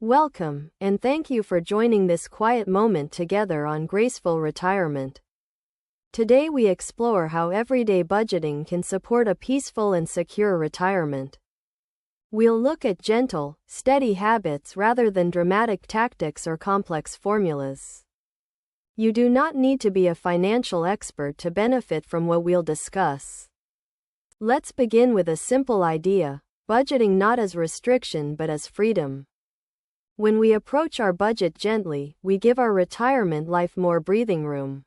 Welcome, and thank you for joining this quiet moment together on Graceful Retirement. Today we explore how everyday budgeting can support a peaceful and secure retirement. We'll look at gentle, steady habits rather than dramatic tactics or complex formulas. You do not need to be a financial expert to benefit from what we'll discuss. Let's begin with a simple idea: budgeting not as restriction but as freedom. When we approach our budget gently, we give our retirement life more breathing room.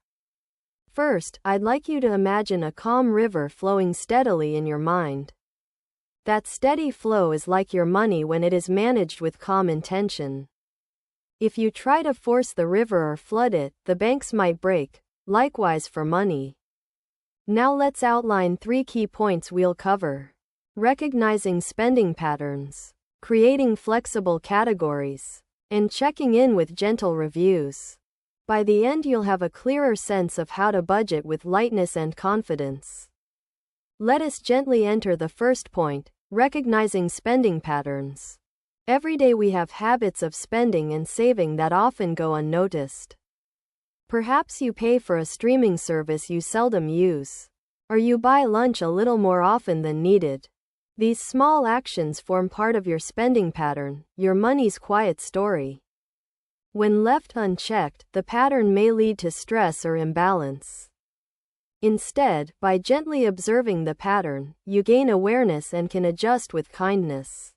First, I'd like you to imagine a calm river flowing steadily in your mind. That steady flow is like your money when it is managed with calm intention. If you try to force the river or flood it, the banks might break. Likewise for money. Now let's outline 3 key points we'll cover. Recognizing spending patterns, creating flexible categories, and checking in with gentle reviews. By the end, you'll have a clearer sense of how to budget with lightness and confidence. Let us gently enter the first point: recognizing spending patterns. Every day we have habits of spending and saving that often go unnoticed. Perhaps you pay for a streaming service you seldom use, or you buy lunch a little more often than needed. These small actions form part of your spending pattern, your money's quiet story. When left unchecked, the pattern may lead to stress or imbalance. Instead, by gently observing the pattern, you gain awareness and can adjust with kindness.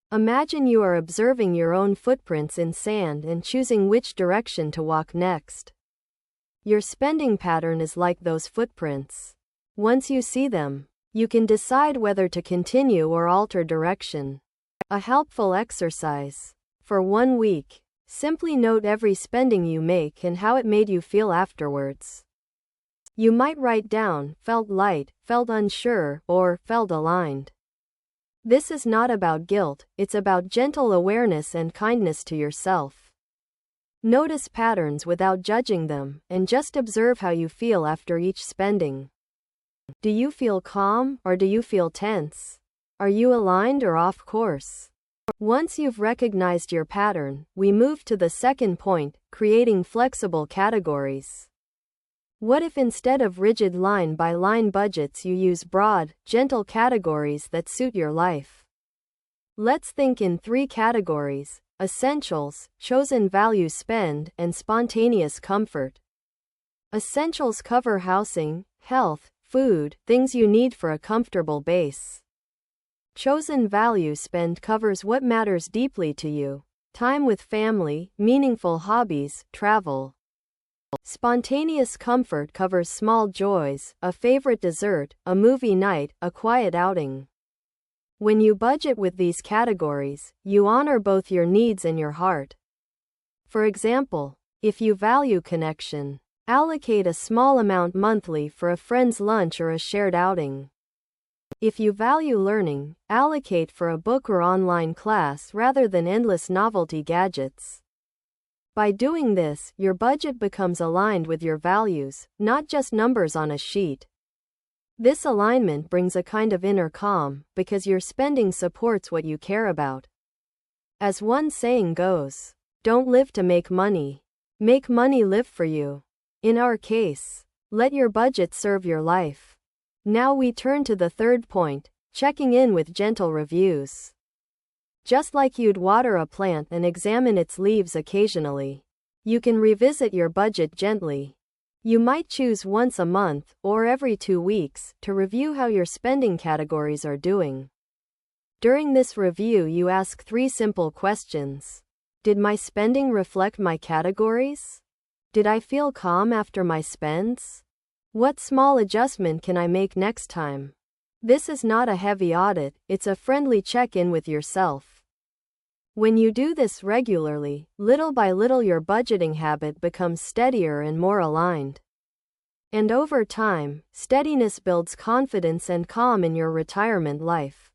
Imagine you are observing your own footprints in sand and choosing which direction to walk next. Your spending pattern is like those footprints. Once you see them, you can decide whether to continue or alter direction. A helpful exercise. For 1 week, simply note every spending you make and how it made you feel afterwards. You might write down, felt light, felt unsure, or felt aligned. This is not about guilt, it's about gentle awareness and kindness to yourself. Notice patterns without judging them, and just observe how you feel after each spending. Do you feel calm, or do you feel tense? Are you aligned or off course? Once you've recognized your pattern, we move to the second point: creating flexible categories. What if instead of rigid line-by-line budgets you use broad, gentle categories that suit your life? Let's think in 3 categories: essentials, chosen value spend, and spontaneous comfort. Essentials cover housing, health, food, things you need for a comfortable base. Chosen value spend covers what matters deeply to you: time with family, meaningful hobbies, travel. Spontaneous comfort covers small joys, a favorite dessert, a movie night, a quiet outing. When you budget with these categories, you honor both your needs and your heart. For example, if you value connection, allocate a small amount monthly for a friend's lunch or a shared outing. If you value learning, allocate for a book or online class rather than endless novelty gadgets. By doing this, your budget becomes aligned with your values, not just numbers on a sheet. This alignment brings a kind of inner calm, because your spending supports what you care about. As one saying goes, don't live to make money. Make money live for you. In our case, let your budget serve your life. Now we turn to the third point: checking in with gentle reviews. Just like you'd water a plant and examine its leaves occasionally, you can revisit your budget gently. You might choose once a month, or every 2 weeks, to review how your spending categories are doing. During this review, you ask 3 simple questions. Did my spending reflect my categories? Did I feel calm after my spends? What small adjustment can I make next time? This is not a heavy audit, it's a friendly check-in with yourself. When you do this regularly, little by little your budgeting habit becomes steadier and more aligned. And over time, steadiness builds confidence and calm in your retirement life.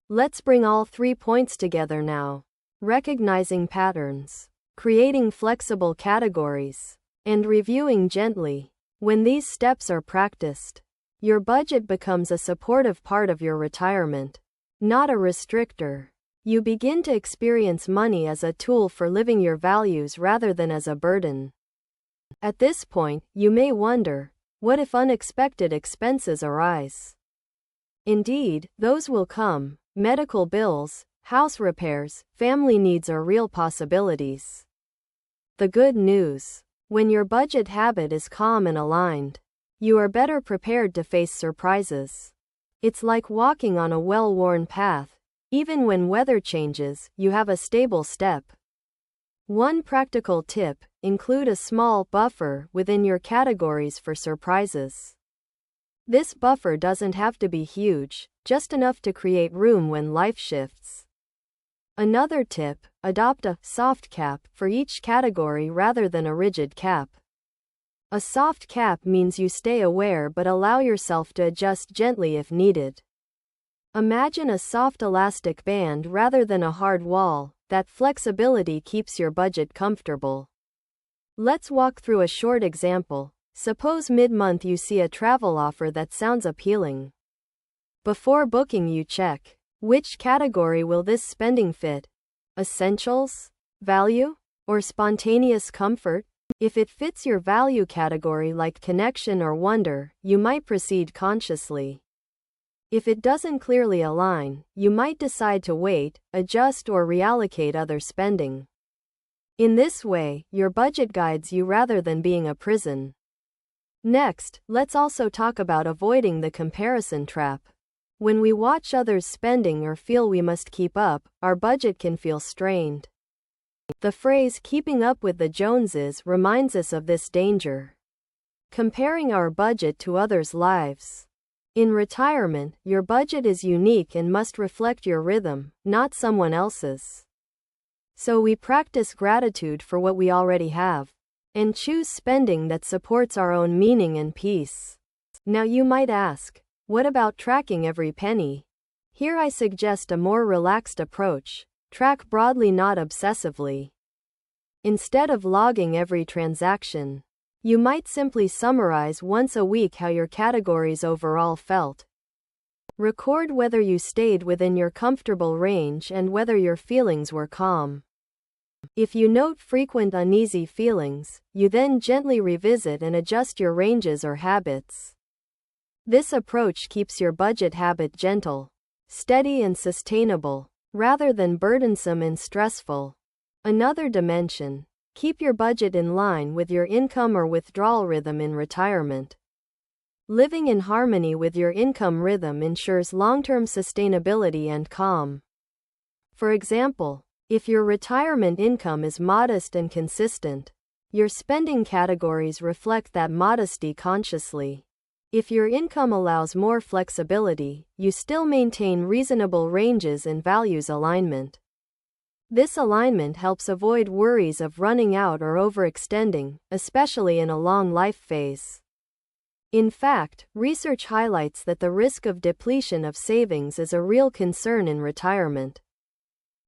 Let's bring all 3 points together now: recognizing patterns, creating flexible categories, and reviewing gently. When these steps are practiced, your budget becomes a supportive part of your retirement, not a restrictor. You begin to experience money as a tool for living your values rather than as a burden. At this point, you may wonder, what if unexpected expenses arise? Indeed, those will come. Medical bills, house repairs, family needs are real possibilities. The good news: when your budget habit is calm and aligned, you are better prepared to face surprises. It's like walking on a well-worn path. Even when weather changes, you have a stable step. One practical tip: include a small buffer within your categories for surprises. This buffer doesn't have to be huge, just enough to create room when life shifts. Another tip: adopt a soft cap for each category rather than a rigid cap. A soft cap means you stay aware but allow yourself to adjust gently if needed. Imagine a soft elastic band rather than a hard wall. That flexibility keeps your budget comfortable. Let's walk through a short example. Suppose mid-month you see a travel offer that sounds appealing. Before booking, you check, which category will this spending fit? Essentials, value, or spontaneous comfort? If it fits your value category like connection or wonder, you might proceed consciously. If it doesn't clearly align, you might decide to wait, adjust, or reallocate other spending. In this way, your budget guides you rather than being a prison. Next, let's also talk about avoiding the comparison trap. When we watch others spending or feel we must keep up, our budget can feel strained. The phrase "keeping up with the Joneses" reminds us of this danger. Comparing our budget to others' lives. In retirement, your budget is unique and must reflect your rhythm, not someone else's. So we practice gratitude for what we already have, and choose spending that supports our own meaning and peace. Now you might ask, what about tracking every penny? Here I suggest a more relaxed approach. Track broadly, not obsessively. Instead of logging every transaction, you might simply summarize once a week how your categories overall felt. Record whether you stayed within your comfortable range and whether your feelings were calm. If you note frequent uneasy feelings, you then gently revisit and adjust your ranges or habits. This approach keeps your budget habit gentle, steady, and sustainable, rather than burdensome and stressful. Another dimension: keep your budget in line with your income or withdrawal rhythm in retirement. Living in harmony with your income rhythm ensures long-term sustainability and calm. For example, if your retirement income is modest and consistent, your spending categories reflect that modesty consciously. If your income allows more flexibility, you still maintain reasonable ranges and values alignment. This alignment helps avoid worries of running out or overextending, especially in a long life phase. In fact, research highlights that the risk of depletion of savings is a real concern in retirement.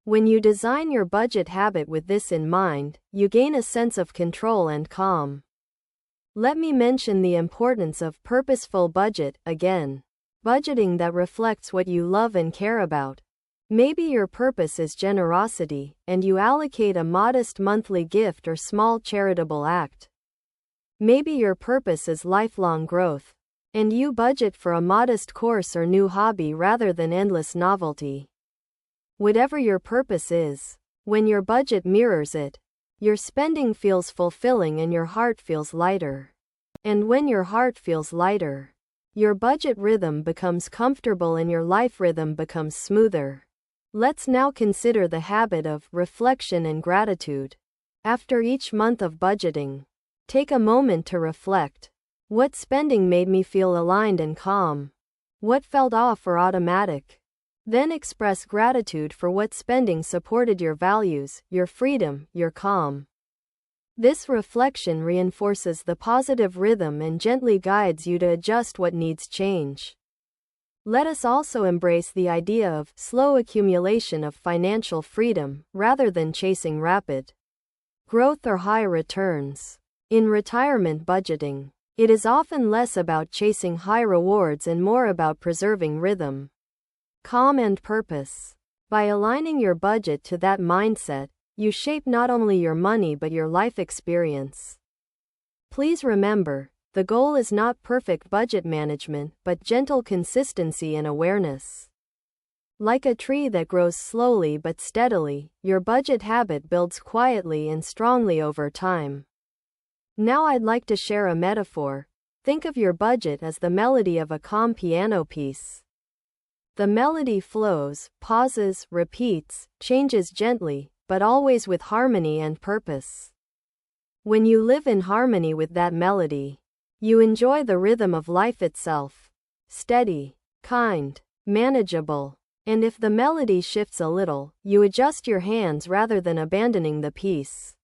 When you design your budget habit with this in mind, you gain a sense of control and calm. Let me mention the importance of purposeful budget again. Budgeting that reflects what you love and care about. Maybe your purpose is generosity, and you allocate a modest monthly gift or small charitable act. Maybe your purpose is lifelong growth, and you budget for a modest course or new hobby rather than endless novelty. Whatever your purpose is, when your budget mirrors it, your spending feels fulfilling and your heart feels lighter. And when your heart feels lighter, your budget rhythm becomes comfortable and your life rhythm becomes smoother. Let's now consider the habit of reflection and gratitude. After each month of budgeting, take a moment to reflect. What spending made me feel aligned and calm? What felt off or automatic? Then express gratitude for what spending supported your values, your freedom, your calm. This reflection reinforces the positive rhythm and gently guides you to adjust what needs change. Let us also embrace the idea of slow accumulation of financial freedom, rather than chasing rapid growth or high returns. In retirement budgeting, it is often less about chasing high rewards and more about preserving rhythm, calm, and purpose. By aligning your budget to that mindset, you shape not only your money but your life experience. Please remember, the goal is not perfect budget management but gentle consistency and awareness. Like a tree that grows slowly but steadily, your budget habit builds quietly and strongly over time. Now I'd like to share a metaphor. Think of your budget as the melody of a calm piano piece. The melody flows, pauses, repeats, changes gently, but always with harmony and purpose. When you live in harmony with that melody, you enjoy the rhythm of life itself. Steady, kind, manageable. And if the melody shifts a little, you adjust your hands rather than abandoning the piece.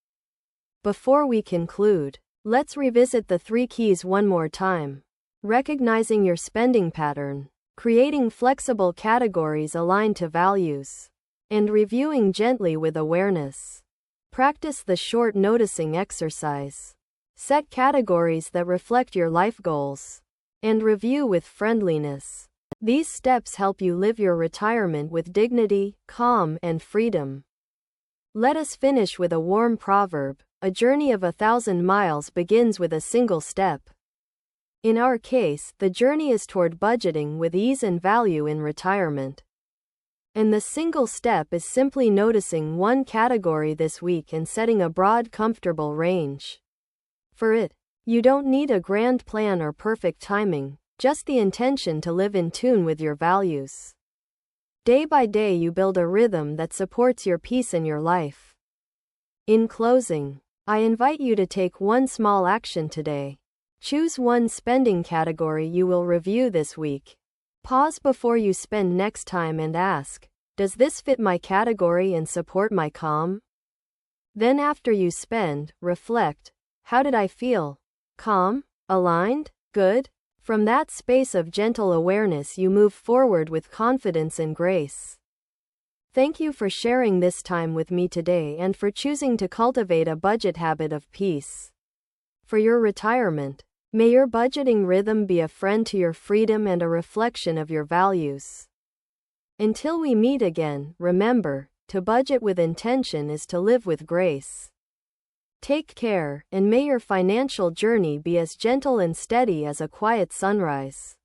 Before we conclude, let's revisit the 3 keys one more time. Recognizing your spending pattern, creating flexible categories aligned to values, and reviewing gently with awareness. Practice the short noticing exercise. Set categories that reflect your life goals, and review with friendliness. These steps help you live your retirement with dignity, calm, and freedom. Let us finish with a warm proverb: a journey of 1,000 miles begins with a single step. In our case, the journey is toward budgeting with ease and value in retirement. And the single step is simply noticing one category this week and setting a broad, comfortable range. For it, you don't need a grand plan or perfect timing, just the intention to live in tune with your values. Day by day you build a rhythm that supports your peace and your life. In closing, I invite you to take one small action today. Choose one spending category you will review this week. Pause before you spend next time and ask, does this fit my category and support my calm? Then after you spend, reflect, how did I feel? Calm? Aligned? Good? From that space of gentle awareness you move forward with confidence and grace. Thank you for sharing this time with me today and for choosing to cultivate a budget habit of peace. For your retirement, may your budgeting rhythm be a friend to your freedom and a reflection of your values. Until we meet again, remember, to budget with intention is to live with grace. Take care, and may your financial journey be as gentle and steady as a quiet sunrise.